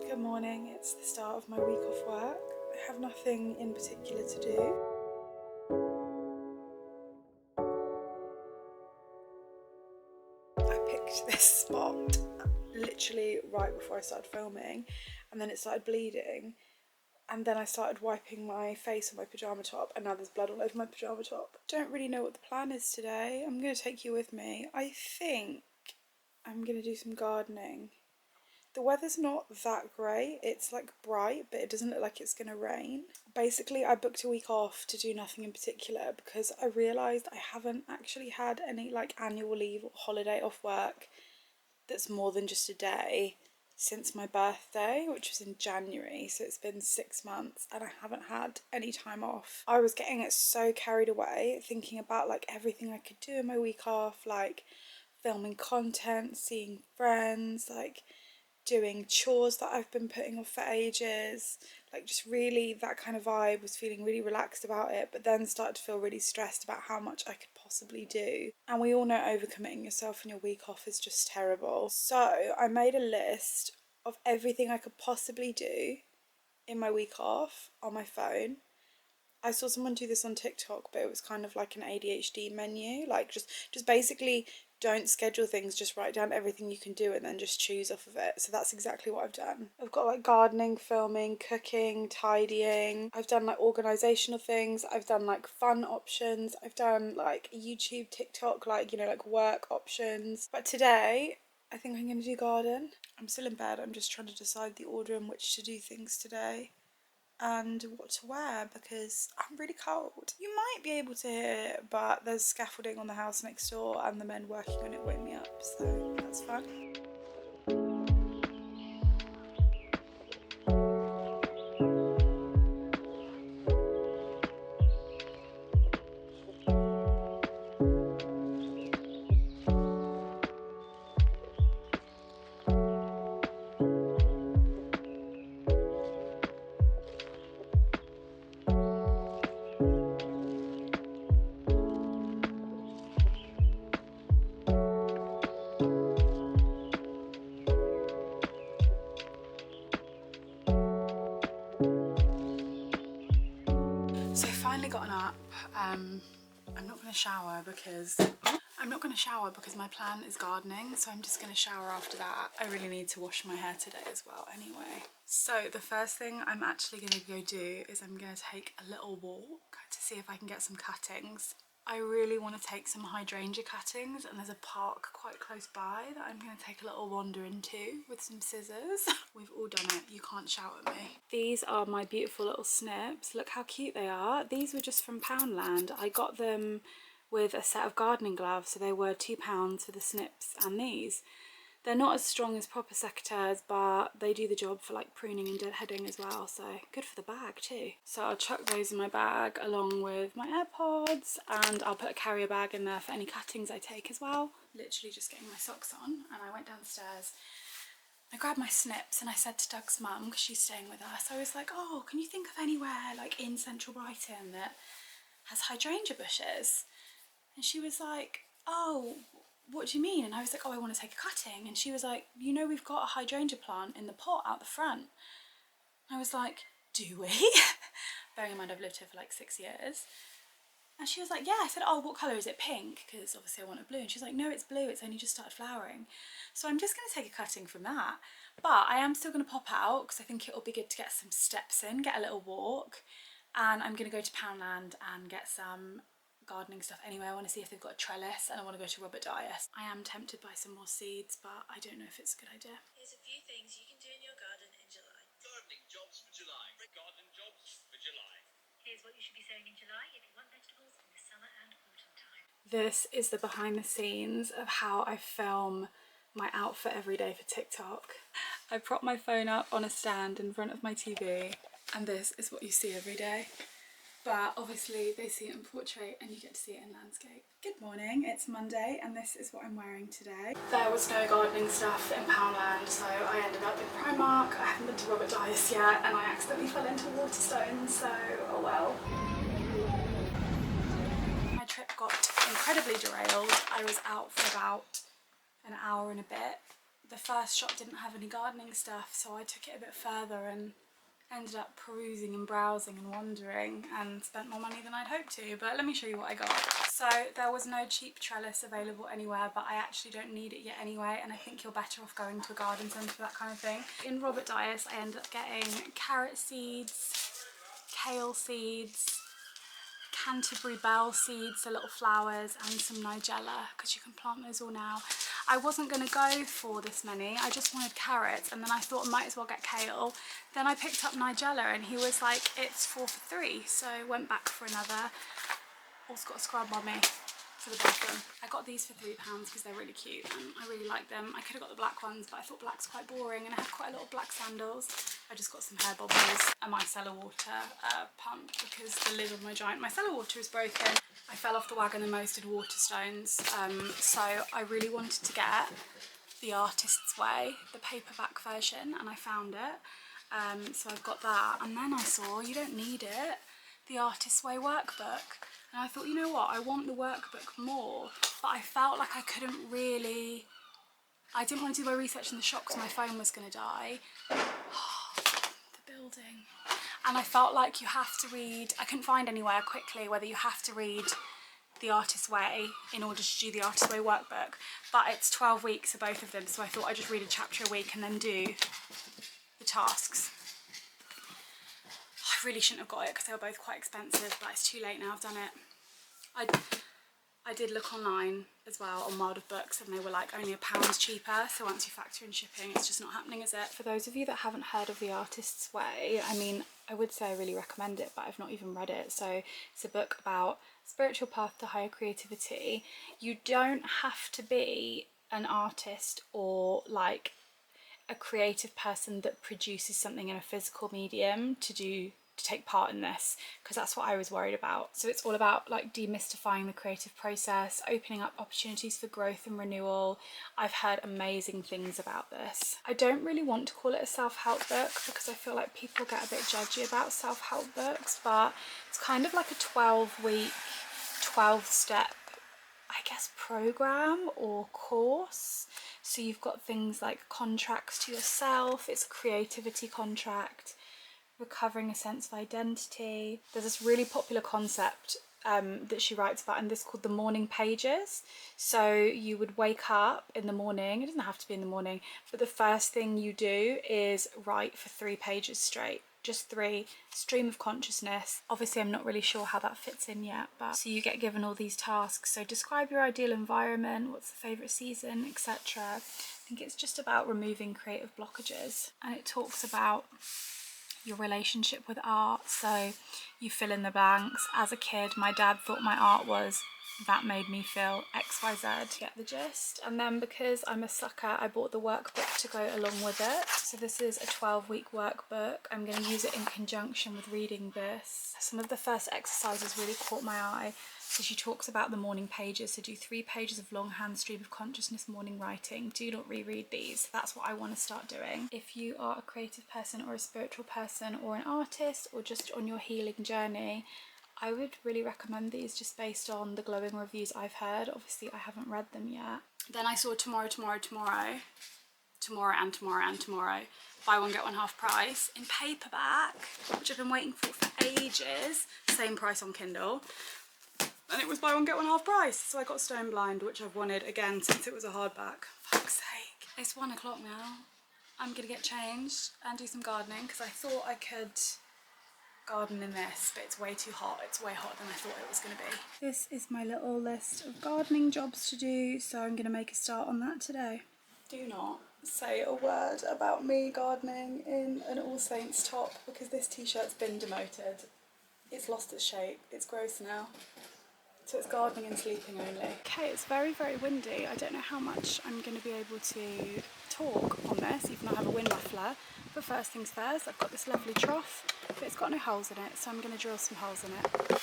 Good morning, it's the start of my week off work. I have nothing in particular to do. I picked this spot literally right before I started filming, and then it started bleeding, and then I started wiping my face on my pyjama top, and now there's blood all over my pyjama top. Don't really know what the plan is today. I'm going to take you with me. I think I'm going to do some gardening. The weather's not that great. It's like bright, but it doesn't look like it's gonna rain. Basically, I booked a week off to do nothing in particular because I realised I haven't actually had any like annual leave or holiday off work that's more than just a day since my birthday, which was in January. So it's been 6 months and I haven't had any time off. I was getting so carried away thinking about like everything I could do in my week off, like filming content, seeing friends, like doing chores that I've been putting off for ages, like just really that kind of vibe. Was feeling really relaxed about it, but then started to feel really stressed about how much I could possibly do. And we all know overcommitting yourself in your week off is just terrible. So I made a list of everything I could possibly do in my week off on my phone. I saw someone do this on TikTok, but it was kind of like an ADHD menu, like just basically don't schedule things, just write down everything you can do and then just choose off of it. So that's exactly what I've done. I've got like gardening, filming, cooking, tidying. I've done like organizational things. I've done like fun options. I've done like YouTube, TikTok, like, you know, like work options. But today I think I'm going to do garden. I'm still in bed. I'm just trying to decide the order in which to do things today and what to wear because I'm really cold. You might be able to hear it, but there's scaffolding on the house next door and the men working on it wake me up, so that's fun. So I've finally gotten up. I'm not going to shower because my plan is gardening, so I'm just going to shower after that. I really need to wash my hair today as well anyway. So the first thing I'm actually going to go do is I'm going to take a little walk to see if I can get some cuttings. I really want to take some hydrangea cuttings, and there's a park quite close by that I'm going to take a little wander into with some scissors. We've all done it, you can't shout at me. These are my beautiful little snips. Look how cute they are. These were just from Poundland. I got them with a set of gardening gloves, so they were £2 for the snips and these. They're not as strong as proper secateurs, but they do the job for like pruning and deadheading as well, so good for the bag too. So I'll chuck those in my bag along with my AirPods, and I'll put a carrier bag in there for any cuttings I take as well. Literally just getting my socks on, and I went downstairs. I grabbed my snips and I said to Doug's mum, because she's staying with us, I was like, oh, can you think of anywhere like in central Brighton that has hydrangea bushes? And she was like, oh, what do you mean? And I was like, oh, I want to take a cutting. And she was like, you know, we've got a hydrangea plant in the pot out the front. I was like, do we? Bearing in mind I've lived here for like 6 years. And she was like, yeah. I said, oh, what colour is it? Pink? Because obviously I wanted blue. And she's like, no, it's blue. It's only just started flowering. So I'm just going to take a cutting from that. But I am still going to pop out because I think it'll be good to get some steps in, get a little walk. And I'm going to go to Poundland and get some gardening stuff anyway. I want to see if they've got a trellis, and I want to go to Robert Dyas. I am tempted by some more seeds, but I don't know if it's a good idea. Here's a few things you can do in your garden in July. Gardening jobs for July. Gardening jobs for July. Here's what you should be sowing in July if you want vegetables in the summer and autumn time. This is the behind the scenes of how I film my outfit every day for TikTok. I prop my phone up on a stand in front of my TV, and this is what you see every day. But obviously they see it in portrait and you get to see it in landscape. Good morning, it's Monday and this is what I'm wearing today. There was no gardening stuff in Poundland, so I ended up in Primark. I haven't been to Robert Dyas yet and I accidentally fell into Waterstones, so oh well. My trip got incredibly derailed. I was out for about an hour and a bit the first shop didn't have any gardening stuff, so I took it a bit further and ended up perusing and browsing and wandering and spent more money than I'd hoped to. But let me show you what I got. So there was no cheap trellis available anywhere, but I actually don't need it yet anyway, and I think you're better off going to a garden centre for that kind of thing. In Robert Dyas I ended up getting carrot seeds, kale seeds, Canterbury bell seeds, the little flowers, and some nigella, because you can plant those all now. I wasn't going to go for this many, I just wanted carrots, and then I thought I might as well get kale. Then I picked up nigella and he was like, it's 4 for 3, so I went back for another. Also got a scrub on me for the bottom. I got these for £3 because they're really cute and I really like them. I could have got the black ones, but I thought black's quite boring, and I had quite a lot of black sandals. I just got some hair bobbles, a micellar water pump because the lid of my giant micellar water is broken. I fell off the wagon and most did Waterstones, so I really wanted to get The Artist's Way, the paperback version, and I found it. So I've got that, and then I saw, you don't need it, The Artist's Way workbook. And I thought, you know what, I want the workbook more, but I felt like I couldn't really, I didn't want to do my research in the shop because my phone was going to die. The building. And I felt like you have to read, I couldn't find anywhere quickly whether you have to read The Artist's Way in order to do the Artist's Way workbook, but it's 12 weeks for both of them, so I thought I'd just read a chapter a week and then do the tasks. I really shouldn't have got it because they were both quite expensive, but it's too late now, I've done it. I did look online as well on World of Books and they were like only £1 cheaper, so once you factor in shipping it's just not happening, is it? For those of you that haven't heard of The Artist's Way, I mean, I would say I really recommend it, but I've not even read it. So it's a book about spiritual path to higher creativity. You don't have to be an artist or like a creative person that produces something in a physical medium to take part in this, because that's what I was worried about. So it's all about like demystifying the creative process, opening up opportunities for growth and renewal. I've heard amazing things about this. I don't really want to call it a self-help book because I feel like people get a bit judgy about self-help books, but it's kind of like a 12-week, 12-step, I guess, program or course. So you've got things like contracts to yourself, it's a creativity contract, recovering a sense of identity. There's this really popular concept that she writes about in this called the morning pages. So you would wake up in the morning, it doesn't have to be in the morning, but the first thing you do is write for 3 pages straight. Just 3, stream of consciousness. Obviously I'm not really sure how that fits in yet, but so you get given all these tasks. So describe your ideal environment, what's the favourite season, etc. I think it's just about removing creative blockages, and it talks about your relationship with art. So you fill in the blanks. As a kid, my dad thought my art was that made me feel XYZ. Get the gist. And then because I'm a sucker, I bought the workbook to go along with it. So this is a 12-week workbook. I'm going to use it in conjunction with reading this. Some of the first exercises really caught my eye. So she talks about the morning pages. So do 3 pages of longhand stream of consciousness morning writing. Do not reread these. That's what I want to start doing. If you are a creative person or a spiritual person or an artist or just on your healing journey, I would really recommend these just based on the glowing reviews I've heard. Obviously I haven't read them yet. Then I saw tomorrow, buy one get one half price in paperback, which I've been waiting for ages. Same price on Kindle. And it was buy one get one half price, so I got Stone Blind, which I've wanted again since it was a hardback. Fuck's sake. It's 1 o'clock now. I'm gonna get changed and do some gardening because I thought I could garden in this, but it's way too hot. It's way hotter than I thought it was gonna be. This is my little list of gardening jobs to do, so I'm gonna make a start on that today. Do not say a word about me gardening in an All Saints top because this t-shirt's been demoted. It's lost its shape. It's gross now. So it's gardening and sleeping only. Okay, it's very, very windy. I don't know how much I'm going to be able to talk on this, even though I have a wind muffler. But first things first, I've got this lovely trough, but it's got no holes in it, so I'm going to drill some holes in it.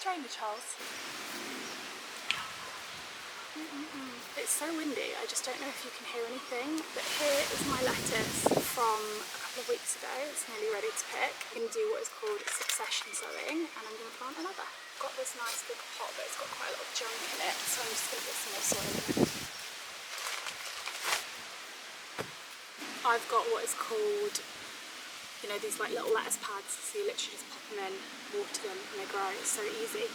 Drainage holes. It's so windy, I just don't know if you can hear anything, but here is my lettuce from a couple of weeks ago. It's nearly ready to pick. I'm going to do what is called succession sowing, and I'm going to plant another. got this nice big pot, but it's got quite a lot of junk in it, so I'm just going to put some more soil in it. I've got what is called, you know, these like little lettuce pads, so you literally just pop them in, water them, and they grow. It's so easy.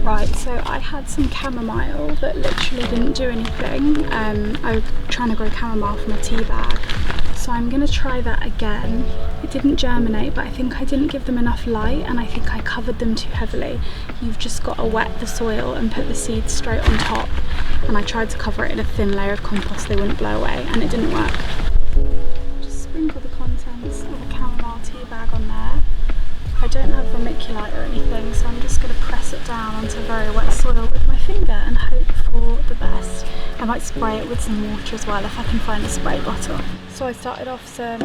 Right, so I had some chamomile that literally didn't do anything. I was trying to grow chamomile from a tea bag, so I'm going to try that again. It didn't germinate, but I think I didn't give them enough light and I think I covered them too heavily. You've just got to wet the soil and put the seeds straight on top, and I tried to cover it in a thin layer of compost, they wouldn't blow away, and it didn't work. Just sprinkle the contents of a chamomile tea bag on there. I don't have vermiculite or anything, so I'm just going to press it down onto very wet soil with my finger and hope for the best. I might spray it with some water as well if I can find a spray bottle. So I started off some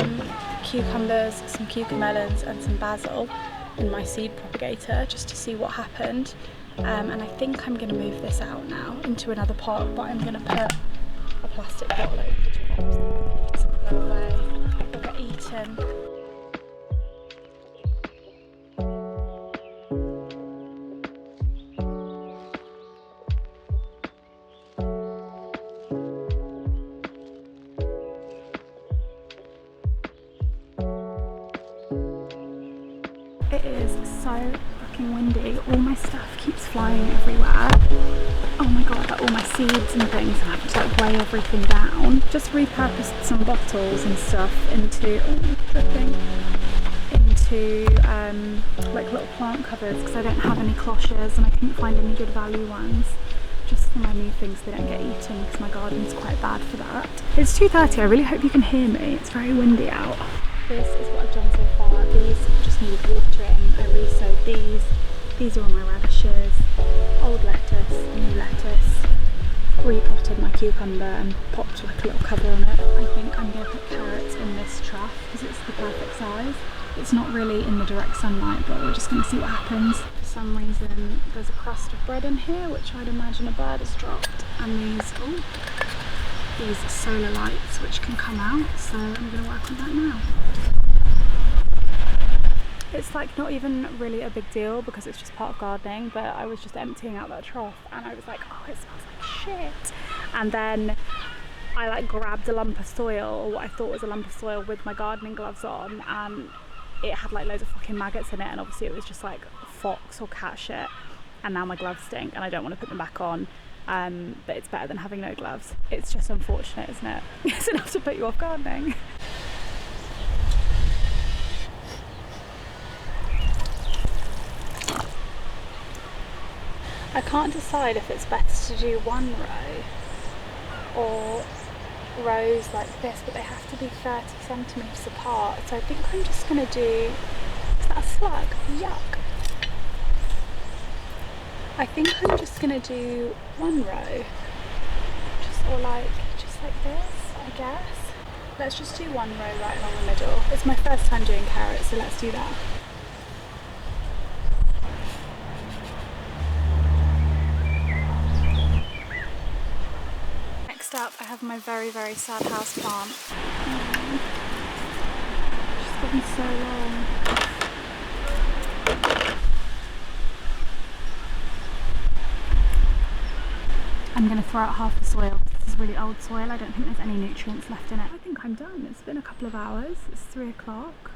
cucumbers, some cucamelons and some basil in my seed propagator just to see what happened. And I think I'm going to move this out now into another pot, but I'm going to put a plastic bottle over the top so it'll go away. It'll get eaten. It is so fucking windy. All my stuff keeps flying everywhere. Oh my god, like all my seeds and things, and I have to like weigh everything down. Just repurposed some bottles and stuff into like little plant covers because I don't have any cloches and I couldn't find any good value ones. Just for my new things, they don't get eaten because my garden's quite bad for that. It's 2:30, I really hope you can hear me. It's very windy out. This is what I've done so far. These just need watering. I re-sowed these. These are all my radishes, old lettuce, new lettuce. Repotted my cucumber and popped like a little cover on it. I think I'm going to put carrots in this trough because it's the perfect size. It's not really in the direct sunlight, but we're just going to see what happens. For some reason there's a crust of bread in here, which I'd imagine a bird has dropped, and these solar lights which can come out, so I'm going to work on that now. It's like not even really a big deal because it's just part of gardening, but I was just emptying out that trough and I was like, oh, it smells like shit. And then I like grabbed a lump of soil, or what I thought was a lump of soil, with my gardening gloves on, and it had like loads of fucking maggots in it, and obviously it was just like fox or cat shit, and now my gloves stink and I don't want to put them back on. But it's better than having no gloves. It's just unfortunate, isn't it? It's enough to put you off gardening. I can't decide if it's better to do one row or rows like this, but they have to be 30 centimetres apart. So I think I'm just going to do... Is that a slug? Yuck. I think I'm just going to do one row. Just like this, I guess. Let's just do one row right along the middle. It's my first time doing carrots, so let's do that. Next up, I have my very, very sad house plant. She's gotten so long. I'm going to throw out half the soil. This is really old soil. I don't think there's any nutrients left in it. I think I'm done. It's been a couple of hours. It's 3 o'clock.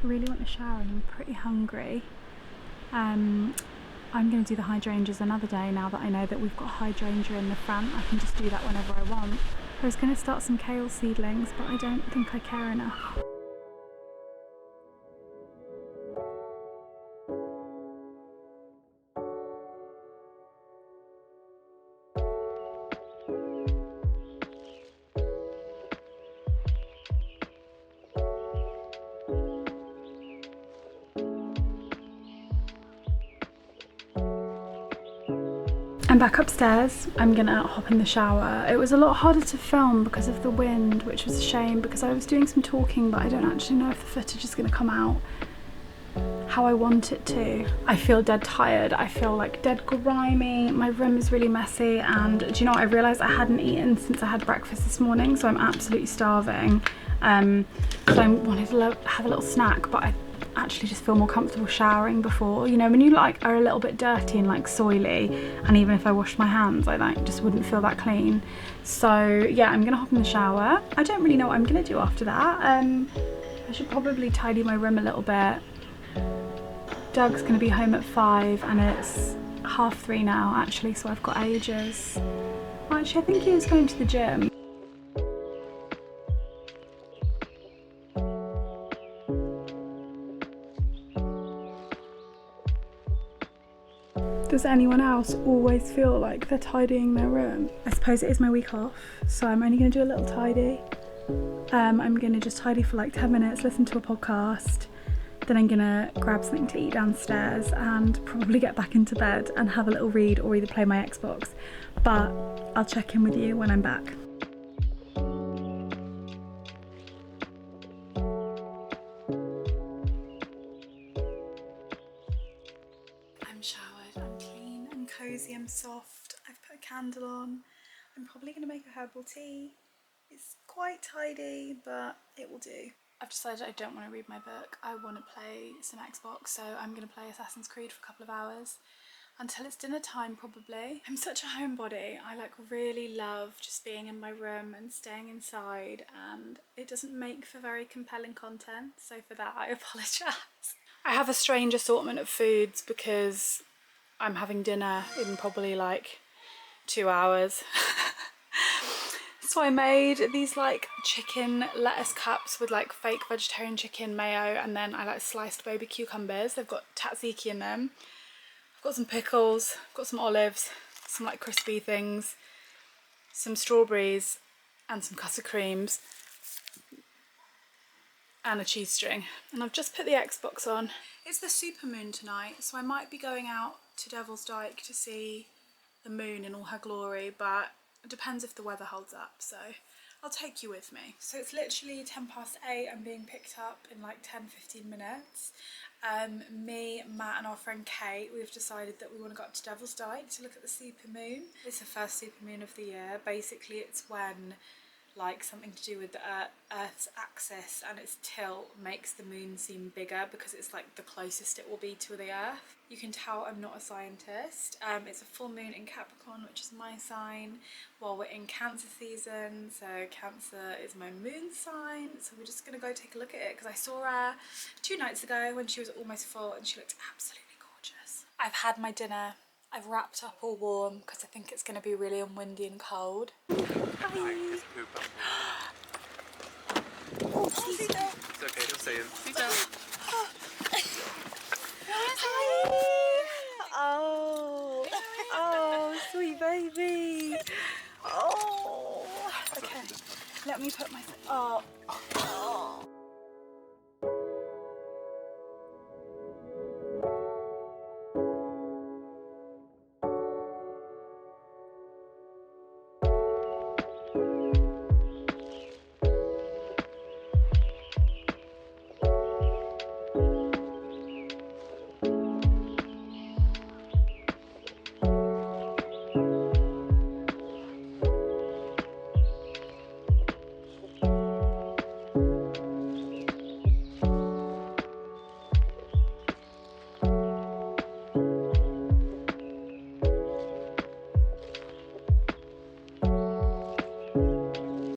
I really want a shower and I'm pretty hungry. I'm going to do the hydrangeas another day now that I know that we've got a hydrangea in the front. I can just do that whenever I want. I was going to start some kale seedlings, but I don't think I care enough. I'm back upstairs. I'm gonna hop in the shower. It was a lot harder to film because of the wind, which was a shame because I was doing some talking, but I don't actually know if the footage is gonna come out how I want it to. I feel dead tired. I feel like dead grimy. My room is really messy, and do you know what? I realised I hadn't eaten since I had breakfast this morning, so I'm absolutely starving. So I wanted to have a little snack, but I actually just feel more comfortable showering before. You know, when you like are a little bit dirty and like soily, and even if I washed my hands, I like just wouldn't feel that clean. So yeah, I'm gonna hop in the shower. I don't really know what I'm gonna do after that. I should probably tidy my room a little bit. Doug's gonna be home at 5 and it's 3:30 now actually, so I've got ages. Well, actually I think he was going to the gym. Does anyone else always feel like they're tidying their room? I suppose it is my week off, so I'm only gonna do a little tidy. I'm gonna just tidy for like 10 minutes, listen to a podcast, then I'm gonna grab something to eat downstairs and probably get back into bed and have a little read or either play my Xbox. But I'll check in with you when I'm back. I'm showered, I'm clean, I'm cozy, I'm soft. I've put a candle on. I'm probably gonna make a herbal tea. It's quite tidy, but it will do. I've decided I don't want to read my book. I want to play some Xbox, so I'm going to play Assassin's Creed for a couple of hours until it's dinner time probably. I'm such a homebody. I like really love just being in my room and staying inside, and it doesn't make for very compelling content, so for that I apologise. I have a strange assortment of foods because I'm having dinner in probably like 2 hours. So I made these like chicken lettuce cups with like fake vegetarian chicken mayo, and then I like sliced baby cucumbers. They've got tzatziki in them. I've got some pickles, I've got some olives, some like crispy things, some strawberries and some custard creams and a cheese string. And I've just put the Xbox on. It's the supermoon tonight, so I might be going out to Devil's Dyke to see the moon in all her glory, but it depends if the weather holds up, so I'll take you with me. So it's literally 8:10. I'm being picked up in like 10-15 minutes. Me, Matt and our friend Kate, we've decided that we want to go up to Devil's Dyke to look at the supermoon. It's the first supermoon of the year. Basically it's when like something to do with the Earth's axis and its tilt makes the moon seem bigger because it's like the closest it will be to the Earth. You can tell I'm not a scientist. It's a full moon in Capricorn, which is my sign. Well, we're in Cancer season, so Cancer is my moon sign. So we're just gonna go take a look at it because I saw her 2 nights ago when she was almost full and she looked absolutely gorgeous. I've had my dinner. I've wrapped up all warm because I think it's going to be really windy and cold. Hi. It's okay, don't say it. Hi. Oh, sweet baby. Oh. Okay. Let me put my. Oh.